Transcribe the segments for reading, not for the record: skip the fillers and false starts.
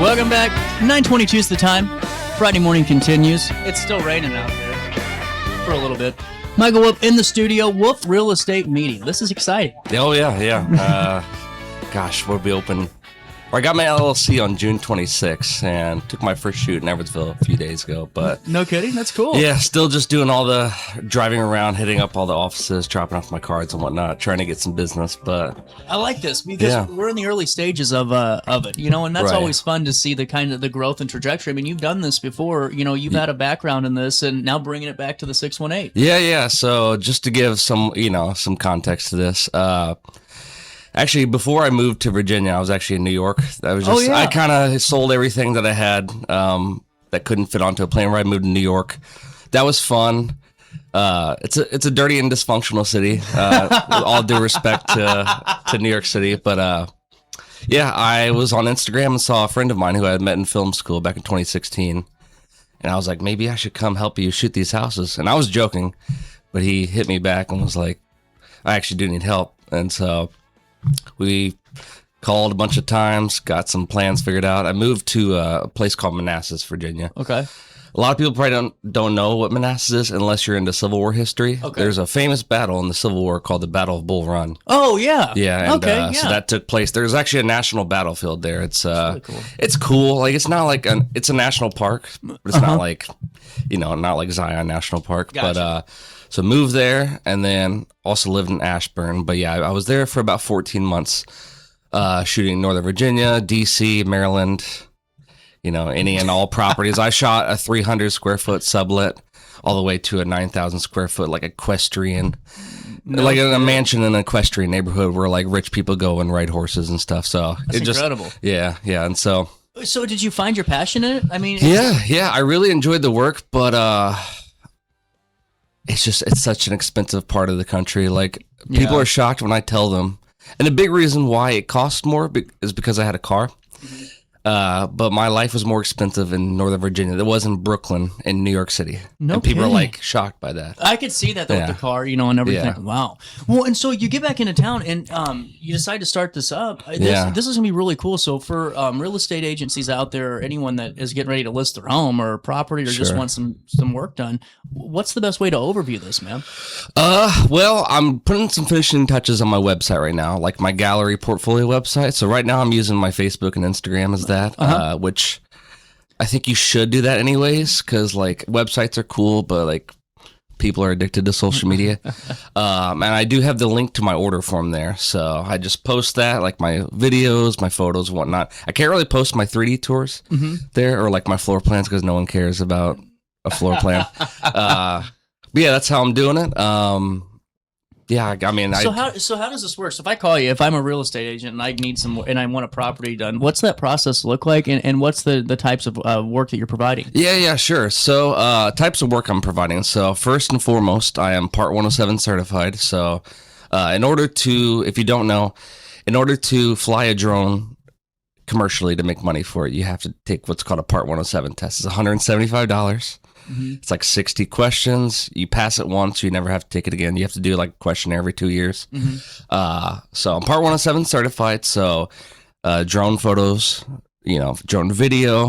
Welcome back. 9:22 is the time. Friday morning continues. It's still raining out there for a little bit. Michael Wooff in the studio. Wooff Real Estate Meeting. This is exciting. Oh, yeah. Gosh, we'll be open. I got my LLC on June 26th and took my first shoot in Evansville a few days ago. But no kidding? That's cool. Yeah, still just doing all the driving around, hitting up all the offices, dropping off my cards and whatnot, trying to get some business. But I like this because we're in the early stages of it, and that's always fun to see the kind of the growth and trajectory. I mean, you've done this before. You've had a background in this, and now bringing it back to the 618. Yeah. So just to give some context to this. Actually, before I moved to Virginia, I was actually in New York. I kind of sold everything that I had that couldn't fit onto a plane. Where I moved to New York, that was fun. It's a dirty and dysfunctional city. With all due respect to New York City, but I was on Instagram and saw a friend of mine who I had met in film school back in 2016, and I was like, maybe I should come help you shoot these houses. And I was joking, but he hit me back and was like, I actually do need help, and so. We called a bunch of times, got some plans figured out. I moved to a place called Manassas, Virginia. Okay. A lot of people probably don't know what Manassas is unless you're into Civil War history. Okay. There's a famous battle in the Civil War called the Battle of Bull Run. Oh, yeah. Yeah. And, so that took place. There's actually a national battlefield there. It's really cool. It's cool. Like, it's not like it's a national park, but it's not like, not like Zion National Park. Gotcha. But, so moved there and then also lived in Ashburn. But yeah, I was there for about 14 months, shooting Northern Virginia, DC, Maryland, any and all properties. I shot a 300 square foot sublet all the way to a 9,000 square foot, like equestrian, a mansion in an equestrian neighborhood where like rich people go and ride horses and stuff. So it's incredible. Yeah. And so did you find your passion in it? I mean, I really enjoyed the work, but, it's such an expensive part of the country. Like people are shocked when I tell them. And the big reason why it costs more is because I had a car. Mm-hmm. But my life was more expensive in Northern Virginia than it was in Brooklyn and New York City. And people are like shocked by that. I could see that though with the car, and everything. Yeah. Wow. Well, and so you get back into town and you decide to start this up. This is gonna be really cool. So for real estate agencies out there, anyone that is getting ready to list their home or property or just want some work done, what's the best way to overview this, man? Well, I'm putting some finishing touches on my website right now, like my gallery portfolio website. So right now I'm using my Facebook and Instagram as that, which I think you should do that anyways, because like websites are cool, but like people are addicted to social media. And I do have the link to my order form there, so I just post that, like my videos, my photos, and whatnot. I can't really post my 3D tours there or like my floor plans because no one cares about a floor plan. But yeah, that's how I'm doing it. Yeah, I mean, so how does this work? So if I call you, if I'm a real estate agent and I need and I want a property done, what's that process look like, and what's the types of work that you're providing? Yeah, sure. So types of work I'm providing. So first and foremost, I am Part 107 certified. So in order to fly a drone commercially to make money for it, you have to take what's called a Part 107 test. It's $175. It's like 60 questions. You pass it once, you never have to take it again. You have to do like a questionnaire every 2 years. So I'm Part 107 certified. So drone photos, drone video,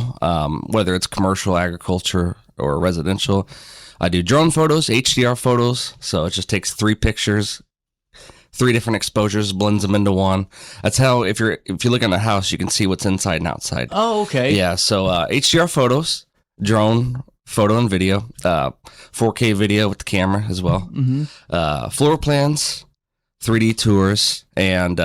whether it's commercial, agriculture, or residential. I do drone photos, HDR photos. So it just takes 3 pictures, 3 different exposures, blends them into one. That's how, if you look in a house, you can see what's inside and outside. Oh, okay. Yeah. So HDR photos, drone photo and video, 4K video with the camera as well, floor plans, 3D tours, and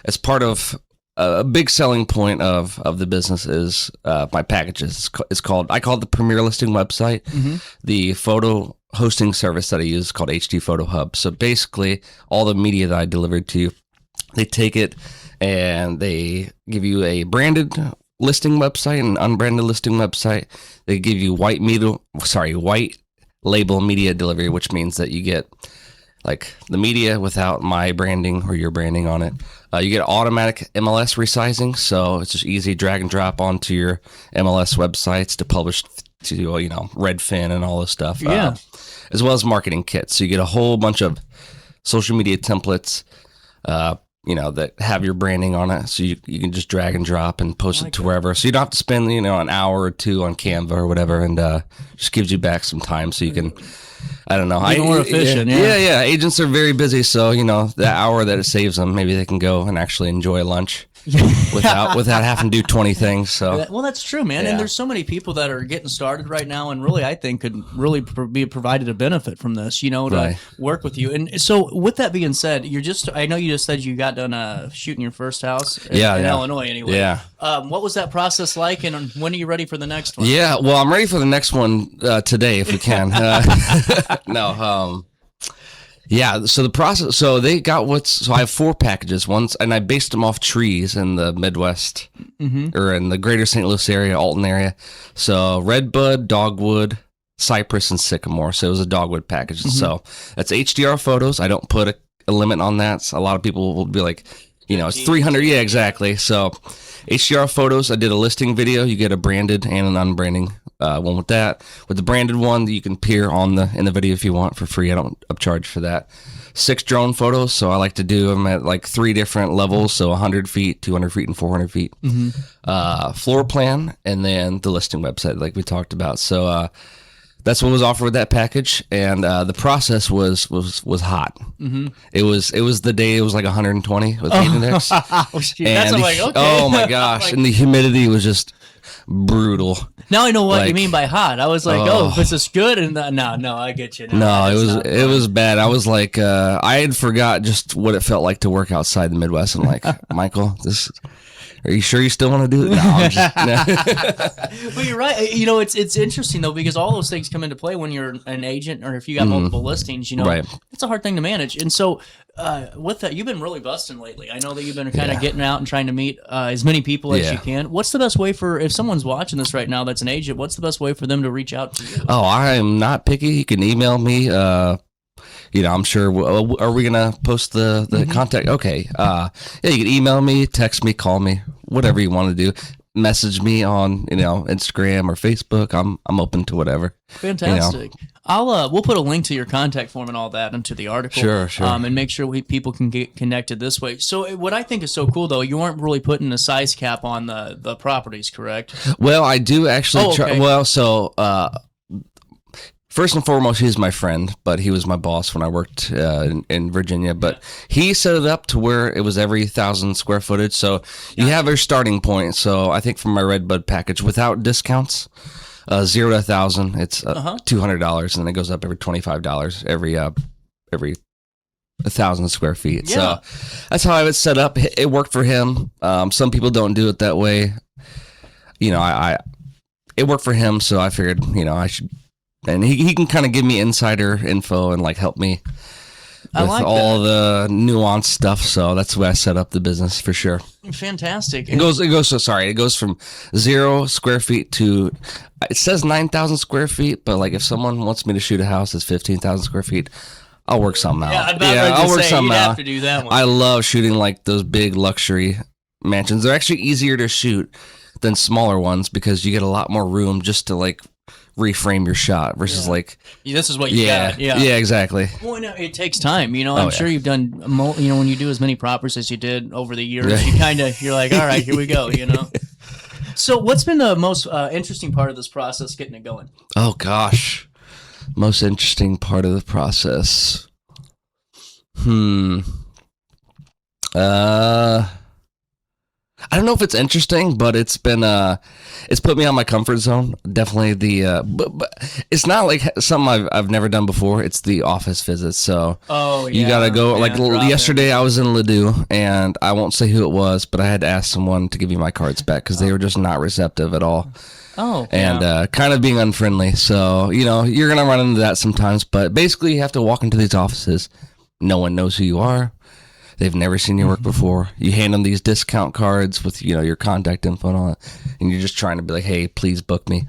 as part of a big selling point of the business is my packages. I call it the Premier Listing website. The photo hosting service that I use is called HD Photo Hub. So basically, all the media that I delivered to you, they take it and they give you a branded listing website and unbranded listing website. They give you white label media delivery, which means that you get like the media without my branding or your branding on it. You get automatic MLS resizing, so it's just easy drag and drop onto your MLS websites to publish to Redfin and all this stuff. As well as marketing kits. So you get a whole bunch of social media templates, that have your branding on it. So you can just drag and drop and post it to wherever. So you don't have to spend, an hour or two on Canva or whatever, and just gives you back some time so you can, I don't know. Be more efficient. Yeah. Agents are very busy. So, the hour that it saves them, maybe they can go and actually enjoy lunch. without having to do 20 things. So well, that's true, man. And there's so many people that are getting started right now, and really, I think could really be provided a benefit from this, to work with you. And so, with that being said, I know you just said you got done shooting your first house in Illinois, anyway. Yeah. What was that process like, and when are you ready for the next one? Yeah. Well, I'm ready for the next one today, if we can. Yeah, so the process, so they got so I have 4 packages, and I based them off trees in the Midwest, or in the greater St. Louis area, Alton area. So redbud, dogwood, cypress, and sycamore. So it was a dogwood package. So that's HDR photos. I don't put a limit on that. So a lot of people will be like, it's 300. Yeah, exactly. So HDR photos, I did a listing video. You get a branded and an unbranding one with that. With the branded one, you can appear in the video if you want for free. I don't upcharge for that. 6 drone photos, so I like to do them at like 3 different levels, so 100 feet, 200 feet, and 400 feet. Floor plan, and then the listing website, like we talked about. So that's what was offered with that package, and the process was hot. It was the day it was like 120 with heat index. That's like, okay. Oh my gosh, and the humidity was just brutal. Now I know what you mean by hot. I was like, if this is good, and no, I get you. No, it was bad. I was like, I had forgot just what it felt like to work outside the Midwest. I'm like, Michael, are you sure you still want to do it? No, I'm just, Well, you're right. It's interesting though, because all those things come into play when you're an agent, or if you got multiple listings. It's a hard thing to manage. And so, with that, you've been really busting lately. I know that you've been kind of getting out and trying to meet as many people as you can. What's the best way if someone's watching this right now that's an agent? What's the best way for them to reach out to you? Oh, I am not picky. You can email me. I'm sure. Are we gonna post the contact? Okay. You can email me, text me, call me, whatever you want to do. Message me on Instagram or Facebook. I'm open to whatever. Fantastic. We'll put a link to your contact form and all that into the article. Sure. And make sure people can get connected this way. So what I think is so cool though, you aren't really putting a size cap on the properties, correct? Well, I do actually. First and foremost, he's my friend, but he was my boss when I worked in Virginia. But he set it up to where it was every 1,000 square footage. So you have your starting point. So I think for my Redbud package, without discounts, 0 to 1,000, it's $200, and then it goes up every $25 every 1,000 square feet. Yeah. So that's how I would set up. It worked for him. Some people don't do it that way. It worked for him, so I figured, I should. And he can kind of give me insider info and help me with all the nuanced stuff. So that's the way I set up the business for sure. Fantastic. It goes from 0 square feet to, it says 9,000 square feet, but if someone wants me to shoot a house that's 15,000 square feet, I'll work something out. I'll work something out. Have to do that one. I love shooting those big luxury mansions. They're actually easier to shoot than smaller ones because you get a lot more room just to reframe your shot versus this is what you got. Yeah, exactly. Well, no, it takes time. I'm sure you've done when you do as many properties as you did over the years, you're like, all right, here we go. So what's been the most interesting part of this process getting it going? Oh gosh, most interesting part of the process. I don't know if it's interesting, but it's been it's put me on my comfort zone. Definitely but it's not like something I've never done before. It's the office visits. So you gotta go. Yesterday, I was in Ladue, and I won't say who it was, but I had to ask someone to give me my cards back because they were just not receptive at all. And kind of being unfriendly. So you're gonna run into that sometimes. But basically, you have to walk into these offices. No one knows who you are. They've never seen your work before. You hand them these discount cards with your contact info on it, and you're just trying to be like, "Hey, please book me."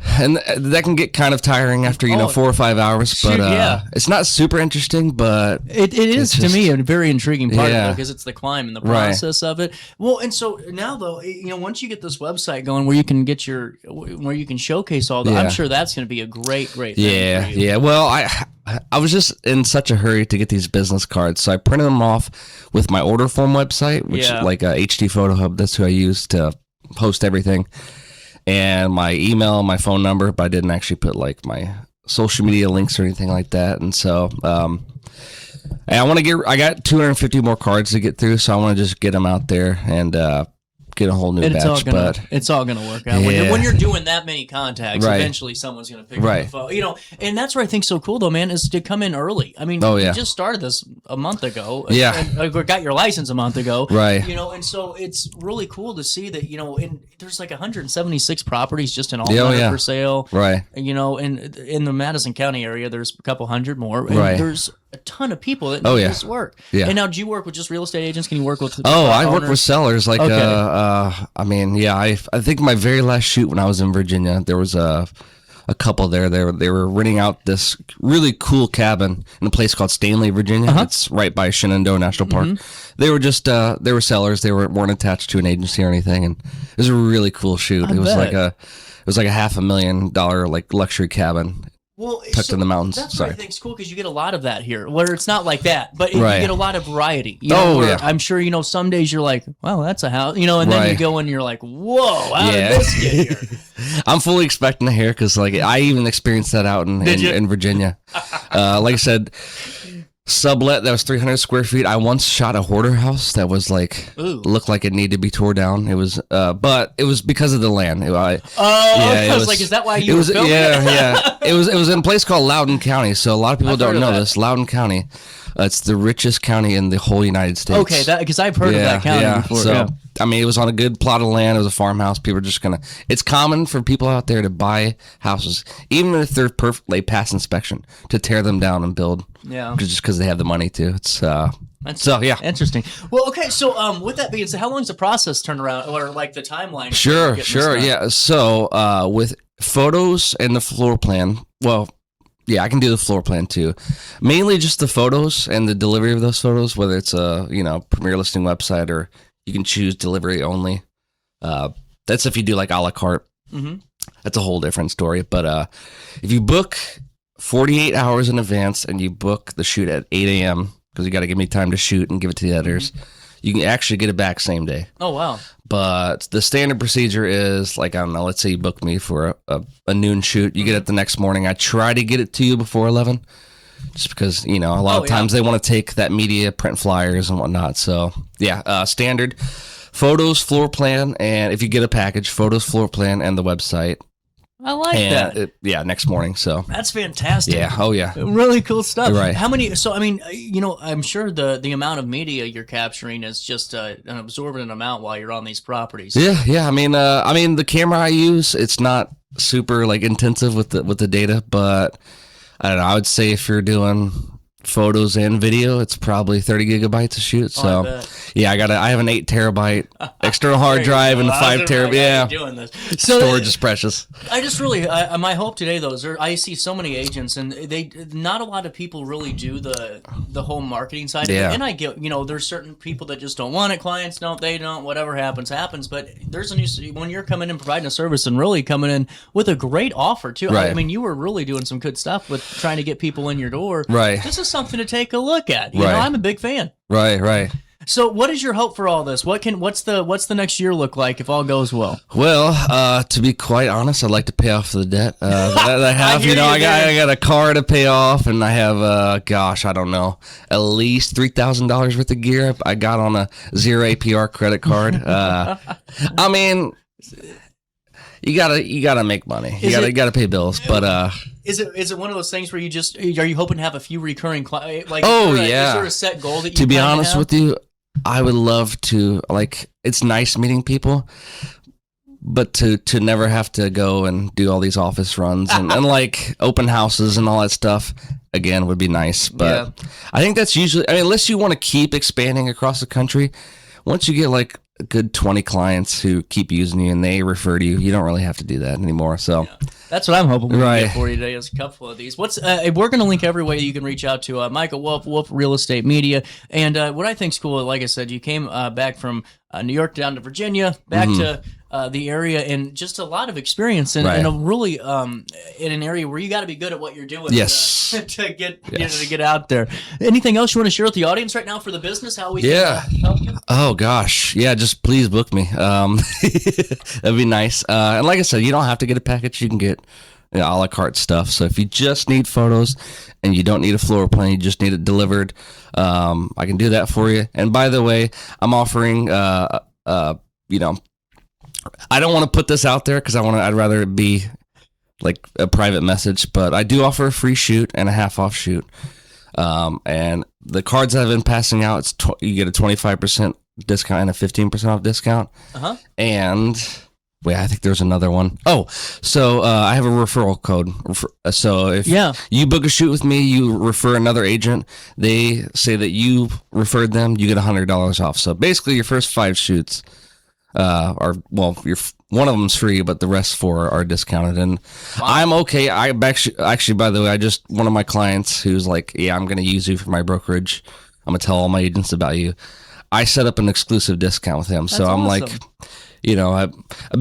And that can get kind of tiring after, 4 or 5 hours, but it's not super interesting, but it is to me a very intriguing part of it because it's the climb and the process of it. Well, and so now though, once you get this website going where you can get where you can showcase all that, I'm sure that's going to be a great thing. Yeah. Well, I was just in such a hurry to get these business cards, so I printed them off with my order form website, which like HD Photo Hub. That's who I use to post everything. And my email, my phone number, but I didn't actually put like my social media links or anything like that. And so, and I got 250 more cards to get through, so I want to just get them out there and get a whole new batch. It's all gonna work out. When you're doing that many contacts, eventually someone's gonna pick up the phone. And that's what I think's so cool though, man, is to come in early. I mean, you just started this a month ago. And got your license a month ago. Right. And so it's really cool to see that, and there's like 176 properties just in all for sale. Right. And in the Madison County area, there's a couple hundred more. And there's a ton of people that do this work. Yeah. And now, do you work with just real estate agents? Can you work with I work with sellers. Like, I think my very last shoot when I was in Virginia, there was a couple there. They were renting out this really cool cabin in a place called Stanley, Virginia. It's right by Shenandoah National Park. They were just they were sellers. They weren't attached to an agency or anything, and it was a really cool shoot. It was like a $500,000 like luxury cabin. Tucked in the mountains. That's what I think's cool because you get a lot of that here, where it's not like that, but you get a lot of variety. I'm sure some days you're like, well, that's a house, and then you go and you're like, whoa, how did this get here? I'm fully expecting to hear because like I even experienced that out in Virginia. Like I said, sublet that was 300 square feet. I once shot a hoarder house that was like looked like it needed to be tore down. It was, but it was because of the land. I was like, is that why you were filming? Yeah. It was in a place called Loudoun County. So a lot of people don't know this. Loudoun County, it's the richest county in the whole United States. Okay, because I've heard of that county before. So I mean, it was on a good plot of land. It was a farmhouse. People are just it's common for people out there to buy houses, even if they're perfectly past inspection, to tear them down and build. Yeah. Just because they have the money to. It's, interesting. Well, okay. So, with that being said, how long does the process turn around, or like the timeline? Sure. Yeah. So, with photos and the floor plan, I can do the floor plan too. Mainly just the photos and the delivery of those photos, whether it's a, premier listing website or you can choose delivery only. That's if you do like a la carte. Mm-hmm. That's a whole different story. But if you book 48 hours in advance and you book the shoot at 8 a.m., because you got to give me time to shoot and give it to the editors, you can actually get it back same day. Oh, wow. But the standard procedure is, like, I don't know, let's say you book me for a noon shoot. You get it the next morning. I try to get it to you before 11, just because, a lot of times they want to take that media, print flyers and whatnot. So, standard photos, floor plan, and if you get a package, photos, floor plan, and the website. I like that. Next morning. So that's fantastic. Yeah. Oh, yeah. Really cool stuff. Right. How many? So, I mean, I'm sure the amount of media you're capturing is just an absorbent amount while you're on these properties. Yeah. I mean, the camera I use, it's not super like intensive with the data, but I don't know. I would say if you're doing photos and video, it's probably 30 gigabytes to shoot. So I have an 8 terabyte external hard drive and a 5 terabyte. Yeah, doing this. So storage is precious. I just really, my hope today though is I see so many agents and not a lot of people really do the whole marketing side of it. And I get, there's certain people that just don't want it, clients don't, whatever happens. But there's when you're coming in providing a service and really coming in with a great offer too. Right. I mean, you were really doing some good stuff with trying to get people in your door. Right. This is something to take a look at. You know, I'm a big fan. Right. So, what is your hope for all this? What's the next year look like if all goes well? Well, to be quite honest, I'd like to pay off the debt that I have. I got a car to pay off, and I have I don't know, at least $3,000 worth of gear I got on a 0 APR credit card. I mean, you gotta make money. You gotta pay bills, but. Is it one of those things where are you hoping to have a few recurring clients? Like, is there a set goal that you to be honest with you, I would love to, like, it's nice meeting people, but to never have to go and do all these office runs and like open houses and all that stuff again would be nice. But I think that's usually, unless you want to keep expanding across the country, once you get like a good 20 clients who keep using you and they refer to you. You don't really have to do that anymore. So that's what I'm hoping we can get for you today, is a couple of these. We're going to link every way you can reach out to Michael Wooff, Wooff Real Estate Media. And what I think's cool, like I said, you came back from New York down to Virginia, back to the area, and just a lot of experience in a really in an area where you got to be good at what you're doing. Yes. To get out there. Anything else you want to share with the audience right now for the business? How we can help you? Oh gosh, yeah. Just please book me. That'd be nice. And like I said, you don't have to get a package. You can get a la carte stuff. So if you just need photos and you don't need a floor plan, you just need it delivered, I can do that for you. And by the way, I'm offering, I don't want to put this out there because I'd rather it be like a private message, but I do offer a free shoot and a half off shoot. And the cards I've been passing out, you get a 25% discount and a 15% off discount. And wait, I think there's another one. Oh, so I have a referral code. So if you book a shoot with me, you refer another agent, they say that you referred them, you get $100 off. So basically your first 5 shoots one of them's free, but the rest 4 are discounted. And I'm okay. I actually, by the way, one of my clients who's like, yeah, I'm going to use you for my brokerage. I'm going to tell all my agents about you. I set up an exclusive discount with him. So I'm awesome. Like,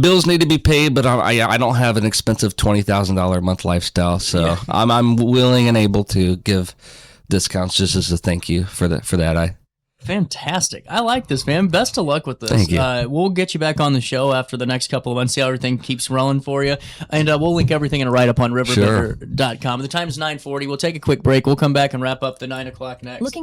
bills need to be paid, but I don't have an expensive $20,000 a month lifestyle. So I'm willing and able to give discounts just as a thank you for that. Fantastic. I like this, man. Best of luck with this. Thank you. We'll get you back on the show after the next couple of months, see how everything keeps rolling for you. And we'll link everything in a write-up on RiverBender.com. The time is 9:40. We'll take a quick break. We'll come back and wrap up the 9 o'clock next.